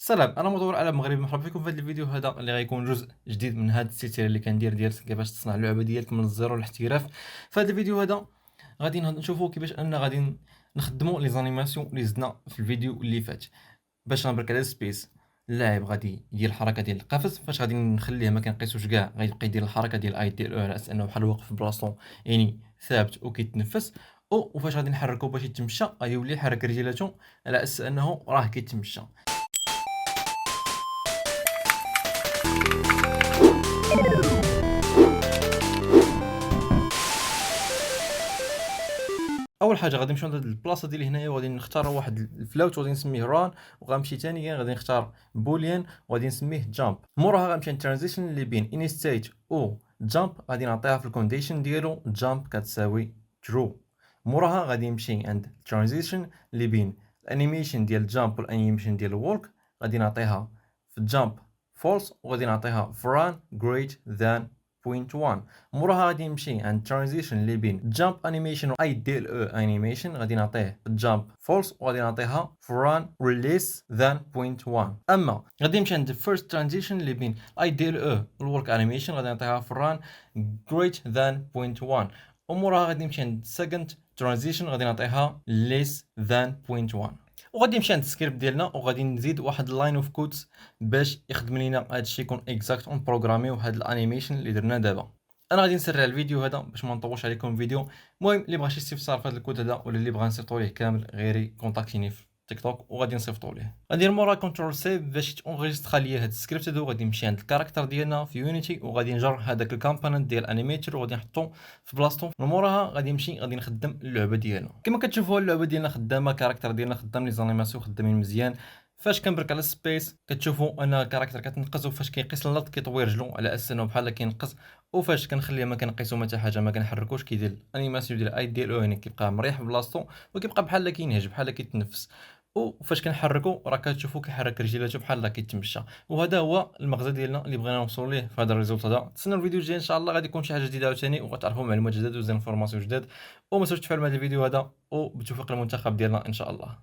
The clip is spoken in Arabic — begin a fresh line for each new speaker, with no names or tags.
سلام، انا مطور على مغربي. مرحبا بكم في هذا الفيديو هذا اللي غيكون جزء جديد من هذا السلسله اللي كندير ديال كيفاش تصنع اللعبه ديالك من الزيرو للاحتراف. في هذا الفيديو هذا غادي نشوفوا كيفاش غادي نخدموا لي زانيماسيون اللي زدنا في الفيديو اللي فات. باش نبرك على سبيس، اللاعب غادي يدير الحركه ديال القفز، فاش غادي نخليه ما كنقيسوش كاع غيبقى يدير الحركه ديال اي ديال او على اساس انه بحال واقف في بلاصتو، يعني ثابت وكيتنفس. وفاش غادي نحركو باش يتمشى غادي يولي يحرك رجيلاته على اساس انه راه كيتمشى. اول حاجه غادي نمشيو لهاد البلاصه ديال هنايا وغادي نختار واحد الفلاوت وغادي نسميه ران، وغنمشي ثانيا غادي نختار بوليان وغادي نسميه جامب. موراها غنمشي للترانزيشن اللي بين اني ستيت و جامب، غادي نعطيها في الكونديشن ديالو جامب كتساوي ترو. موراها غادي نمشي عند الترانزيشن اللي بين الانيميشن ديال جامب والانيميشن ديال وولك، غادي نعطيها في جامب فولس وغادي نعطيها في ران جريت ذان 0.1. موراها غادي نمشي عند ترانزيشن اللي بين جامب انيميشن و اي دي ال او انيميشن، غادي نعطيه جامب فولس وغادي نعطيها فران ريليس ذان 0.1. اما غادي نمشي عند فيرست ترانزيشن اللي بين اي دي ال او الورك انيميشن، غادي نعطيها فران جريت ذان 0.1. وموراها غادي نمشي عند سكند ترانزيشن غادي نعطيها ليس ذان 0.1. وغادي نمشي عند السكريبت ديالنا وغادي نزيد واحد اللاين اوف كودز باش يخدم لينا هادشي يكون اكزاكت اون بروغراميو هاد الانيميشن اللي درنا دابا. انا غادي نسرع الفيديو هذا باش ما نطولش عليكم الفيديو. المهم اللي بغى شي استفسار في هذا الكود هذا ولا اللي بغى نصيفطو ليه كامل غير كونتاكتيني في تيك توك وغادي نصيفطو ليه. غندير مورا كنترول سيف باش تونغيسترا ليا هاد السكريبت هذا، وغادي نمشي عند الكاركتر ديالنا في يونيتي وغادي نجر هذاك الكومبوننت ديال انيميتر وغادي نحطو في بلاصتو. من موراها غادي نمشي غادي نخدم اللعبه ديالنا. كما كتشوفوا اللعبه ديالنا خدامه، الكاركتر ديالنا خدام، لي زانيماسيون خدامين مزيان. فاش كنبرك على سبيس كتشوفوا ان الكاركتر كتنقز، وفاش كيقيس اللط كيطوي رجلو على اساس انه بحال كينقز. وفاش كنخليه ما كنقيسو حتى حاجه ما كنحركوش كيدير الانيماسيون ديال اي ديال او، يعني كيبقى مريح في بلاصتو وكيبقى بحال كينهج بحال كيتنفس. وفاش كنحركو راه كتشوفوا كيحرك رجيلاته بحال كيتمشى. وهذا هو المغزى ديالنا اللي بغينا نوصلوا ليه في هذا الريزولت هذا. تسناو الفيديو الجاي ان شاء الله، غادي يكون شي حاجه جديده عاوتاني وغتعرفوا معلومات جداد وزين انفورماسيون جداد. وما تنساوش تفعلوا هذا الفيديو هذا، وبالتوفيق للمنتخب ديالنا ان شاء الله.